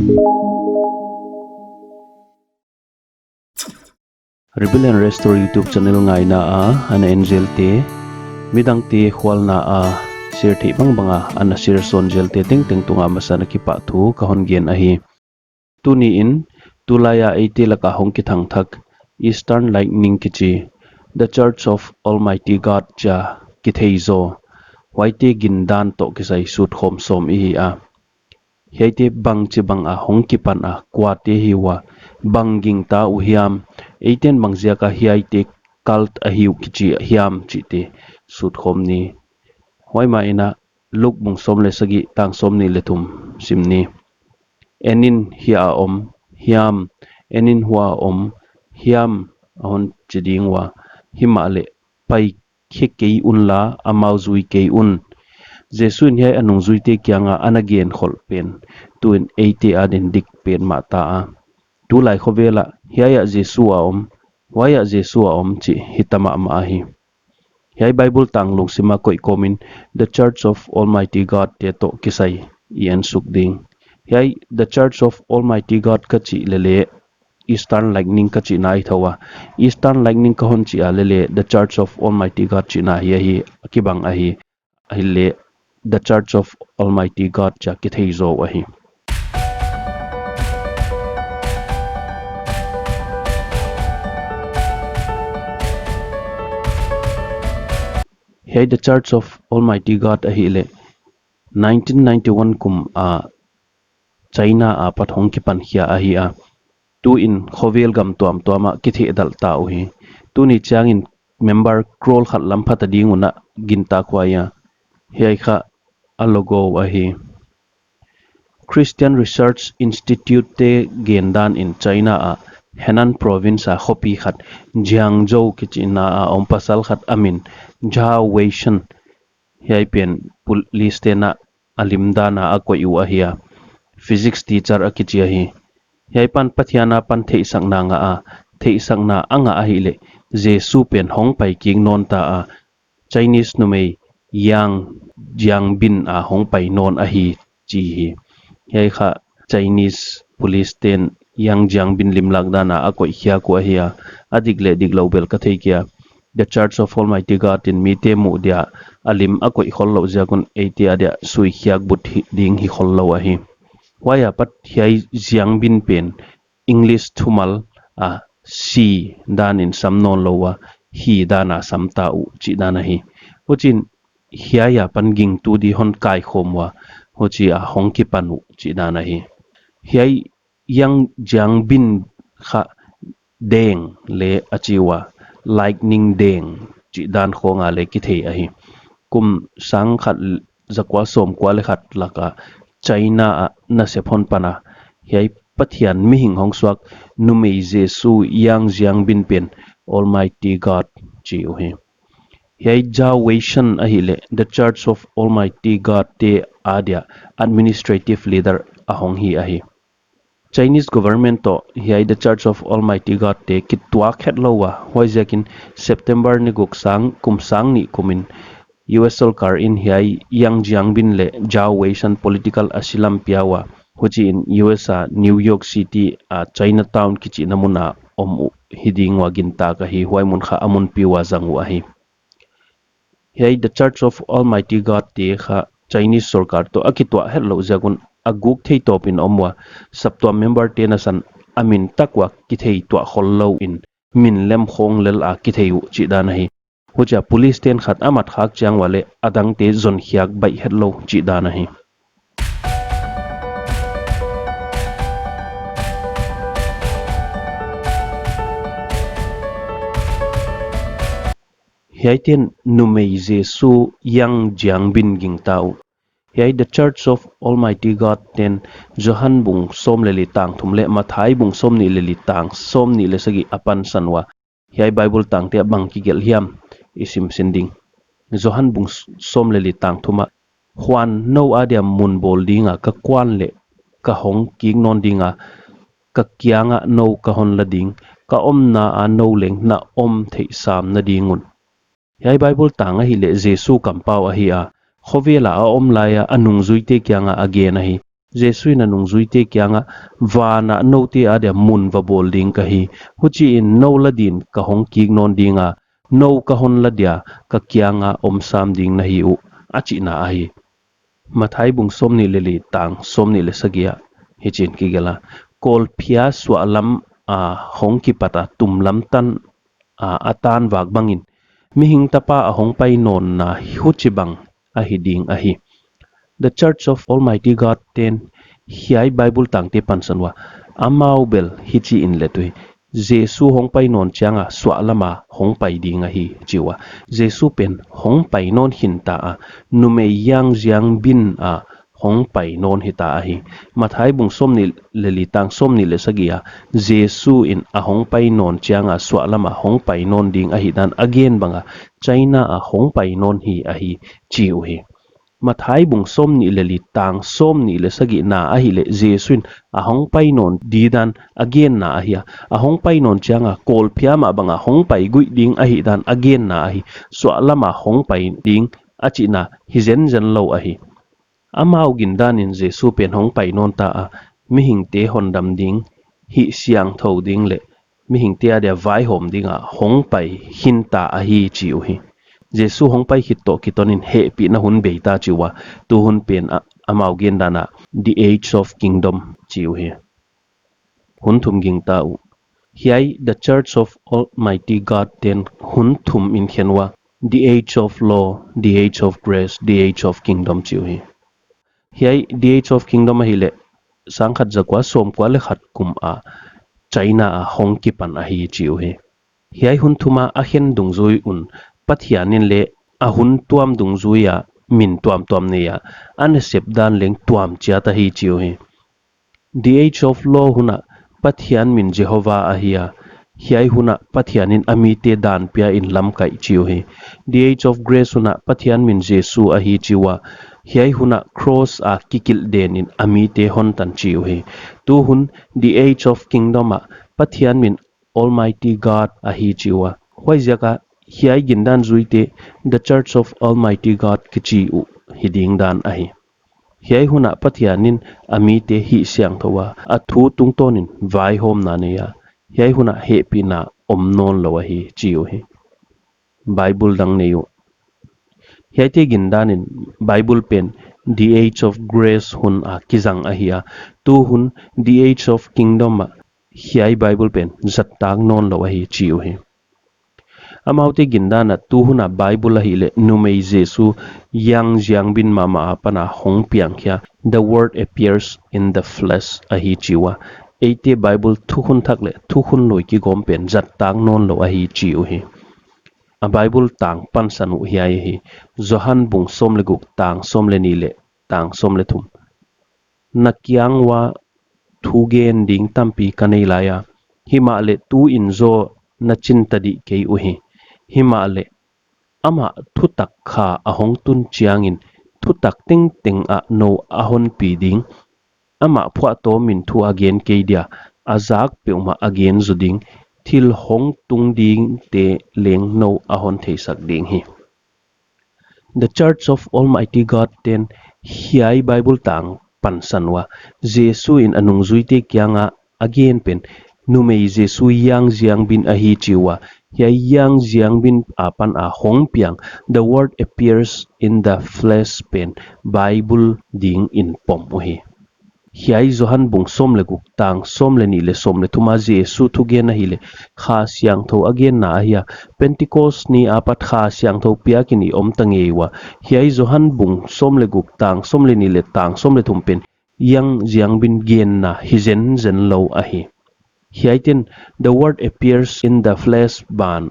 𝓼𝓲𝓪 YouTube channel ngai na ana angel te midang te khwal na sir thi banga ana sir son gel te ting ting tunga masana ki pa thu ka hon gen ahi tuni in tulaya 80 laka hong ki thang thak eastern lightning kichi the church of almighty god cha 𝓭𝓲𝓭 waite gindan to kisai sut khom som hi heite bang chi bang hong ki pan kwate hi wa banging ta u hiam eiten bangjia ka hiai te cult hiu kichi hiam chi te sut khom ni hoima ina luk bung som le sagi tang som ni lethum simni enin hia om hiam enin hua om hiam ahon chiding wa himale pai khekei unla amau zui kei un jesu ni anung zui te kyanga anagen khol pen tuin 80 adin dik pen mata tu lai khovela hiaya jesu om waya jesu om chi hitama ma hi hiai bible tang lung sima koi komin the church of almighty god te to kisai yen sukding hiai the church of almighty god ka chi lele eastern lightning ka chi nai thawa eastern lightning ka hon chi lele the church of almighty god chi na hi akibang ahi ahile the church of almighty god cha 𝓭𝓲𝓭 ahi Hey, the Church of Almighty God ahile 1991 kum China pathong ki pan hia ahia tu in khovel gam tuam tuama kithi dal ta uhi tu ni changin member krol khat lam phata dinguna ginta khwaya hei kha alogo ahi Christian Research Institute te gendan in China Henan province khopi khat Jiangzhou kichina ompasal khat amin 𝓭𝓲𝓰 hei pen police te na alimdana akoi u ahia physics teacher akichi ahi hei pan pathiana pan thei sangna nga thei sangna anga ahile jesu pen hongpai king non ta Chinese numei yang jiangbin hongpai non ahi chi hi hei kha Chinese police ten yang jiangbin limlak dana akoi khia ko ahia adigle diglobel ka thei kia the church of almighty god in mite mu dia alim akoi khollo jagun 80 dia sui khiak but ding hi khollo ahi waya pat hiai jiangbin pen english thumal si dan in samnon lowa hi dana samta u chi dana hi hochin hiaya pan ging tu di hon kai khomwa hochi hongki panu chi dana hi hiai yang jiangbin kha deng le achiwa lightning deng chi dan khonga le ki thei ahi kum sang khat zakwa som kwa le khat laka China na sephon pana hiai pathian mi hing hong swak numei jesu yang jiangbin pen almighty god chi uhi hiai 𝓭𝓲𝓰 ahile the church of almighty god te adia administrative leader ahong hi ahi Chinese government to hiai the church of almighty god te kitwa khetlowa hoijakin September ni guksang kumsang ni kumin US Sarkar in hiai yang jiangbin le 𝓭𝓲𝓰 political asylum piawa hochi in US New York City Chinatown kichi namuna hiding wa ginta ka hi huaimun kha amun piwa zangu ahi hiai the church of almighty god te kha Chinese Sarkar to akitwa hello jagun aguk thei topin omwa sapto member te na san amin takwa kithei to hollo in min lem khong lel kitheu chi dan hi hocha police ten khat amat khak chang wale adang te zon khiak bai hello chi dan hi hiaiten numei jesu yang jiangbin ging tau hiai the church of almighty god ten johan bung som le li tang thumle mathai bung som ni le li tang som ni le sagi apan sanwa hiai bible tang te bang ki gel hiam isim sending johan bung som le li tang thuma huan no adia mun bol dinga ka kwan le ka hong king non dinga ka kyanga no ka hon la ding ka om na no leng na om thei sam na dingun hiai bible tanga hi le jesu kampau a hi khowela om laya anung zuite kyanga again hi Jesu na nung zui te kyanga va na no te adia mun va bol ding ka hi huchi in no la din ka hong ki non dinga no ka hon la dia ka kyanga sam ding na hi u achi na a hi mathai bung som ni le li tang som ni le sagia hi chin ki gela kol phia swa lam a hong ki pata tum lam tan a atan wak bangin mi hing tapa a hong pai non na huchi bang a hi ding a hi. The Church of Almighty God ten hiai Bible tangte pansanwa amau bel hichi in letui Jesu hong pai non changa swa lama hong pai ding a hi chiwa Jesu pen hong pai non hinta a nume yang jiang bin a hong pai non hita a hi mathai bung som ni leli tang som ni le sagia Jesu in a hong pai non changa swa lama hong pai non ding a hi dan again banga China a hong pai non hi a hi chiu hi mathai bung som ni le li tang som ni le sagi na a hi le Jesuin a hong pai non di dan again na a hi a hong pai non changa kol phia ma banga hong pai gui ding a hi dan again na a hi so lama hong pai ding a chi na hi zen zen lo a hi amau gin dan in Jesu pen hong pai non ta a mi hing te hon dam ding hi siang tho ding le mi hing te a dia vai hom ding a hong pai hin ta a hi chi u hi Jesu hong pai hit to kitonin he pi na hun beita chiwa tu hun pen amau gen dana the age of kingdom chiu he hun thum ging ta u hiai the church of almighty God ten hun thum in khenwa the age of law the age of grace the age of kingdom chiu he hiai the age of kingdom hi le sangkhat zakwa som kwa le khat kum a China a hong ki pan a hi chiu he hiai hun thuma a hen dung zui un pathianin le ahun tuam dung zuya min tuam tuam ne ya an sep dan leng tuam chia ta hi chiu hi the age of law huna pathian min Jehovah ahia hiai huna pathianin ami te dan pia in lam kai chiu hi the age of grace huna pathian min Jesu ahi chiwa hiai huna cross a kikil den in ami te hon tan chiu hi tu hun the age of kingdom a pathian min almighty God ahi chiwa hoi jaka hiai gindan zuite the church of almighty God kichi u hiding dan ahi hiai huna pathianin ami te hi siang thowa athu tungtonin vai hom na ne ya hiai huna he pina omnon lo hi chiu hi bible dang ne yu hiai te gindanin bible pen the age of grace hun a kizang ahia tu hun the age of kingdom hiai bible pen zattang non lo hi chiu hi amaute gindana tuhuna bible hi le numei Jesu yang jiang bin mama apana hong piang kya the word appears in the flesh ahi chiwa eite bible thuhun thakle thuhun loi ki gom pen jat tang non lo ahi chiu hi a bible tang pan sanu hiai hi johan bung som le guk tang som le ni le tang som le thum nakyang wa thugen ding tampi kanei laya hima le tu in zo na chintadi kei uhi hima le ama thutak kha ahong tun chiangin thutak ting ting a no ahon pi ding ama phwa to min thu again keidia azak peuma again zuding thil hong tung ding te leng no ahon theisak ding hi the church of almighty God ten hiai bible tang pansanwa Jesu in anung zuite kyanga again pen numei Jesu yang jiang bin ahi chiwa hiai yang jiang bin apan a hong piang the word appears in the flesh pen bible ding in pom uhi hiai johan bung som le guk tang som le ni le som le thuma Jesu thu gen na hi le kha siang tho again na ahia pentecost ni apat kha siang tho pia kini om tangewa hiai johan bung som le guk tang som le ni le tang som le thum pen yang jiang bin gen na hi zen zen lo ahi hiaitin the word appears in the flesh ban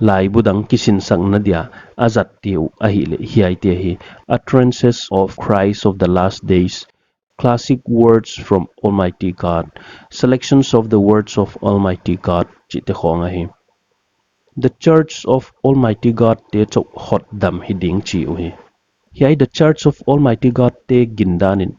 lai budang kisin sang nadia azat tiu ahi le hiaite hi utterances of Christ of the last days classic words from Almighty God selections of the words of Almighty God chite khonga hi the church of Almighty God te chok hot dam hiding chi u hi hiai the church of Almighty God te gindanin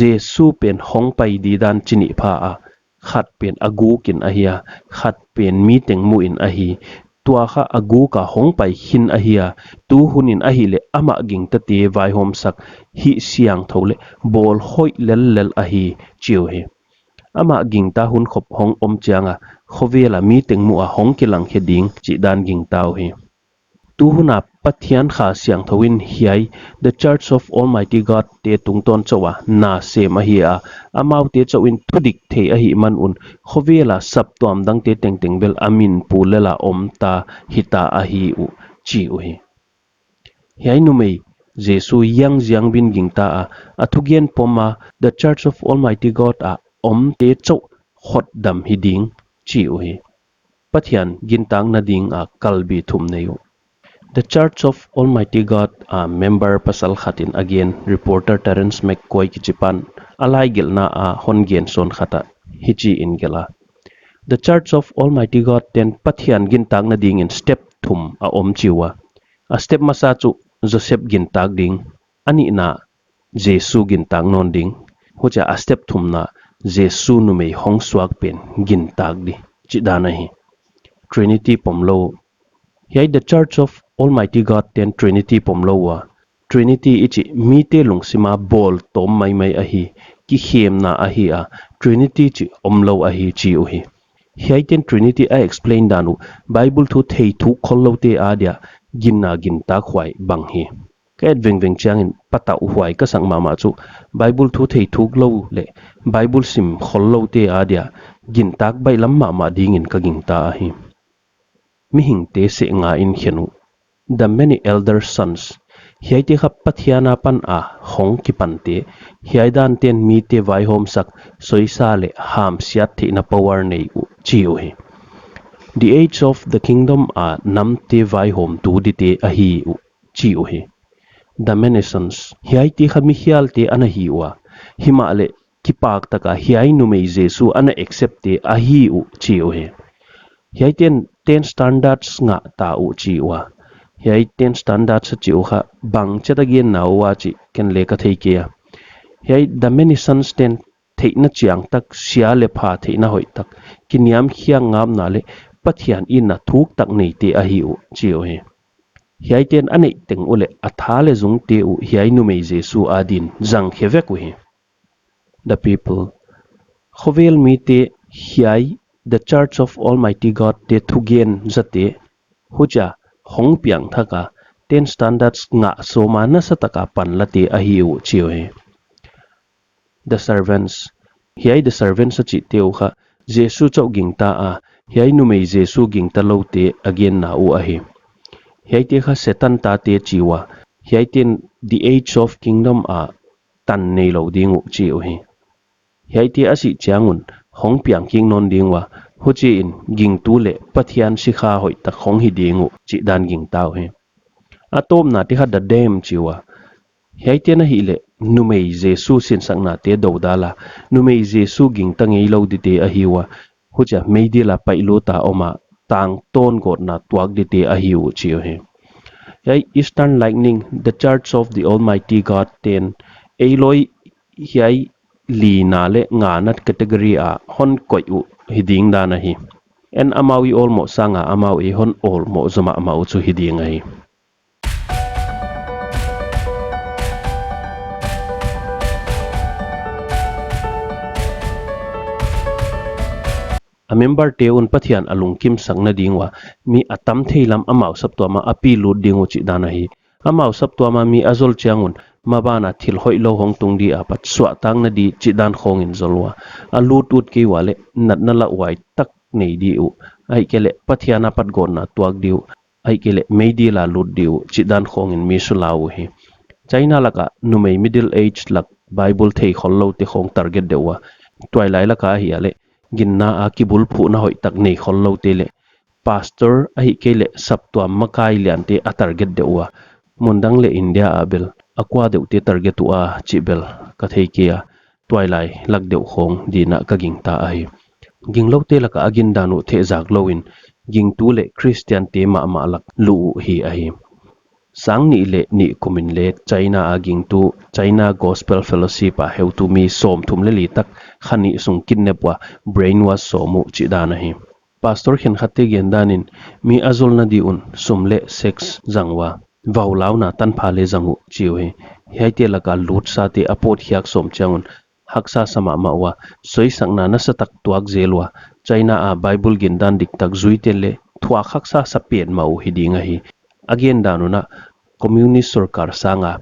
Jesu pen hong pai di dan chini pha a khat pen agu kin ahia khat pen mi teng mu in ahi tua kha agu ka hongpai hin ahia tu hunin ahile ama ging ta te vai hom sak hi siang thole bol hoi lel ahi chiu he ama ging ta hun khop hong om changa khowela mi tengmu a hong kilang heding chi dan ging tau he tu huna pathian kha siang thowin hiai the church of almighty god te tungton chawa na sem ahia amau te chawin thudik the ahi man un khowela sap tom dang te teng bel amin pulela om ta hita ahi u chi u he hiai nu mei jesu yang jiang bin ging ta a athugen poma the church of almighty god a om te chaw khot dam hiding chi u he pathian gintang na ding a kalbi thum neyo The Church of Almighty God, a member pasal khatin again reporter Terence McCoy kichipan alai gilna a hongen son khata hichi in gela. The Church of Almighty God ten pathian gintang na ding in step thum a om chiwa. A step masa chu Joseph gintag ding ani na Jesu gintang non ding hocha a step thum na Jesu nu mei hong swak pen gintag di chidana hi. Trinity pomlo Hiai the Church of Almighty God ten Trinity pomlowa. Trinity ichi mite lungsima bol tom mai ahi ki na ahi a Trinity chi omlo ahi chi uhi. Hiai ten Trinity a explain danu Bible thu thei thu khollo te adia ginna ginta khwai bang hi. Ka veng changin pata uhwai ka sang mama chu Bible thu thei thu lo le Bible sim khollo te adia gintak bai lam mama dingin ka ginta ahi. Mihing te se nga in hienu the many elder sons hiai te khap pathiana pan a hong ki pan te hiai dan ten mi te vai hom sak soisa le ham siat thi na power nei u chi u he the age of the kingdom a nam te vai hom tu di te a hi u chi u he the many sons hiai te khami hial te ana hi wa hima le ki pak taka hiai nu mei jesu ana accept te a hi u chi u he hiai ten standards nga ta u chi wa hiai ten standards chi u kha bang chata gen na wa chi ken le ka thei ke hiai the many sons ten thei na chiang tak sia le pha thei na hoi tak kiniam hiang ngam na le pathian in na thuk tak nei te a hi u chi u he hiai ten anei teng u le atha le zung te u hiai nu mei jesu adin jang khevek u he the people khovel mi te hiai the Church of Almighty God te thugen zate huja hong piang thaka ten standards nga soma na sataka panlate ahiu chiwe the servants hiai the servants chi teu kha Jesu chau ging ta a hiai nu mei Jesu ging ta lo te again na u ahi hiai te kha setan ta te chiwa hiai ten the age of kingdom a tan nei lo ding u chi u hi hiai te asi changun hong piang king non dingwa huchi in ging tu le pathian sikha hoi tak hong hi dingu chi dan ging tau he atom na ti had dem chiwa hiai te na hi le numei jesu sin sang na te do dala numei jesu ging tangei lo di te a hiwa hucha meidi la pailu ta oma tang ton got na tuak di te a hiu chi he hiai eastern lightning the church of the almighty god ten eiloi hiai li na le nga nat category a hon koi u hiding da na hi en amawi olmo sanga amawi hon olmo zoma amau chu hiding ai a member te un pathian alung kim sangna dingwa mi atam theilam amau saptoma api lut dingu chi dana hi amau saptoma mi azol changun mabana thil hoi lo hong tung di apat swa tang na di chi dan khong in zolwa alu tut ki wale nat na la wai tak nei di u ai kele pathiana pat gon na tuak diu ai kele meidi la lut diu chi dan khong in mi sulawu hi china laka numei middle age lak bible thei khollo te khong target dewa twailai laka hi ale ginna a kibul phu na hoi tak nei khollo te le pastor ai kele saptwa makai lian te a target dewa mundang le india abel akwa deu te target tu a chibel ka thei kia twailai lak deu khong dina ka ging ta ai ging lo te laka agin danu the jak loin ging tu le christian te ma lak lu hi ai sang ni le ni kumin le china aging tu china gospel fellowship a heu tu mi som thum le li tak khani sung kin ne pwa brainwash somu chi dana hi pastor khen khate gen danin mi azol na di un sumle sex zangwa louhna tan phale zangu chiwe haite laka lut sa te apot hiak som changun haksa sama mawa soi sangna na satak tuak zelwa China a bible gin dan dik tak zuitele thua khaksa sapien mau hidinga hi again danuna communist sarkar sanga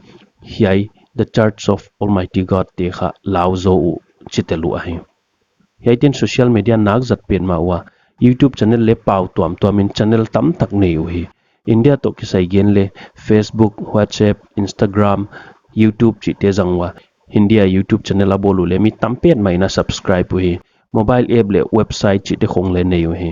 hiai the church of almighty god tekha lauzo u chitelu ahi hiaiten social media nak zat pen mawa YouTube channel le pau tuamin channel tam tak nei hi India to kisai gen le Facebook WhatsApp Instagram YouTube chi te zangwa India YouTube channel abolu le mi tampen mai na subscribe hi mobile app le website chi te khong le nei hi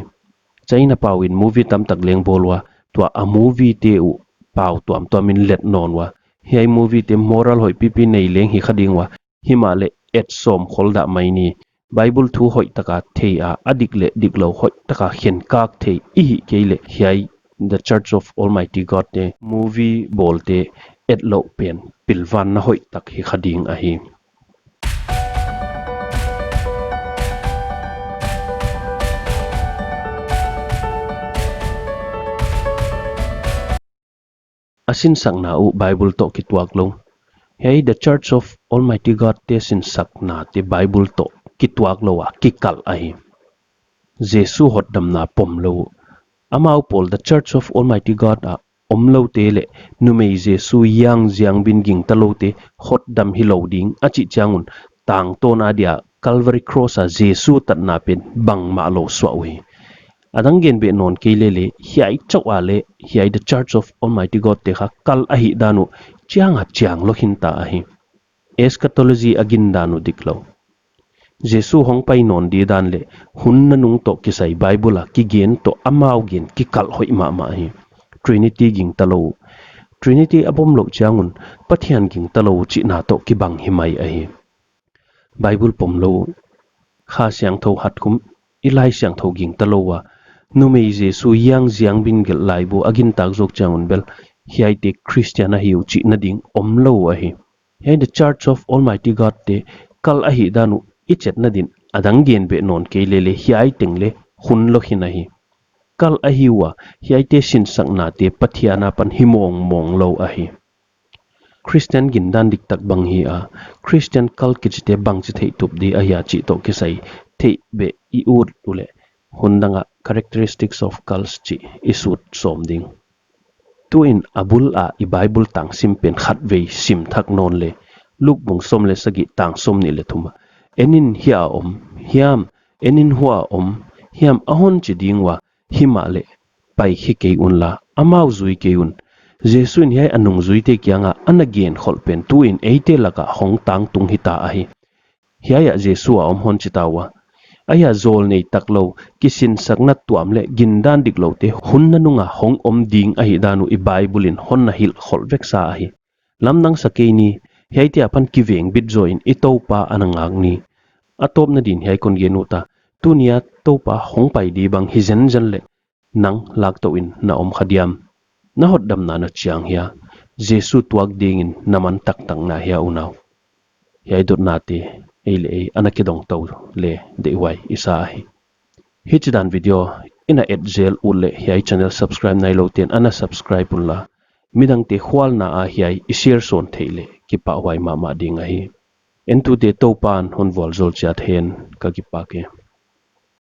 China pawin movie tam tak leng bolwa tua a movie te u pau tuamin let nonwa hiai movie te moral hoi pipi nei leng hi khadingwa himale et som kholda mai ni Bible thu hoi taka thei a adikle diklo hoi taka khen kak thei I keile hiai the church of almighty god te movie bolte etlo pen pilvan na hoi tak hi khading a hi asin sakna u Bible to kitwak lo hiai the church of almighty god te sin sakna te Bible to kitwak lo wa kikal a hi Jesu hot damna pomlo amau pol the church of almighty god a omlo te le numei Jesu yang jiang bin ging talo te hot dam hilo ding achi changun tang ton adia Calvary cross a Jesu tatna pen bang ma lo swawi adangen be non keilele hiai chawale hiai the church of almighty god te kha kal ahi danu chiang lo hinta ahi eschatology agin danu diklo Jesu hongpai non di dan le hunna nung to kisai Bible ki gen to amau gen ki kal hoi ma hi Trinity ging talo Trinity abom lo changun pathian ging talo chi na to ki bang himai a hi Bible pomlo kha siang tho hat kum ilai siang tho ging talo wa numei Jesu yang jiang bin gel lai bu agin tak jok changun bel hiai te Christian a hiu chi na ding omlo a hi hiai the church of almighty god te kal a hi danu ichet na din adang gen be non keilele hiai tengle hun lo hina hi kal a hiwa hiai te sin sakna te pathiana pan himong mong lo a hi Christian gin dan dik tak bang hi a Christian kal kich te bang chi thei tup di a ya chi to kisai thei be I ut ule hundanga characteristics of cults chi isut som ding tu in abul a I Bible tang simpen khat ve sim thak non le luk bung som le sagi tang som ni le thuma enin hia hiam enin hua hiam ahon chi dingwa himale pai hi ke unla amau zui ke un Jesu in hiai anung zui te kyanga anagen kholpen tu in eite laka hong tang tung hita a hi hiaya Jesu a hon chitawa aya Zawlnei taklo kisin sakna tuam le gindan diklo te hunna nunga hong ding a hi danu I Bible in honna hil kholvek sa a hi lamnang sakeni hiaite apan kiveng bit join itopa anangak ni atop na din hiai kon genuta tunia topa hongpai di bang hizen jan le nang lak to in na khadiam na hot dam na chiang hia Jesu tuak dingin naman taktang na hia unaw hiai dot nate ele anakidong to le deiwai isa hi hichidan video ina zel ule hiai channel subscribe nai lo ten ana subscribe unla midang te khwal na a hiai ishare son theile ki pa wai ma ding a hi entu te topan honwal zol chat hen ka ki pa ke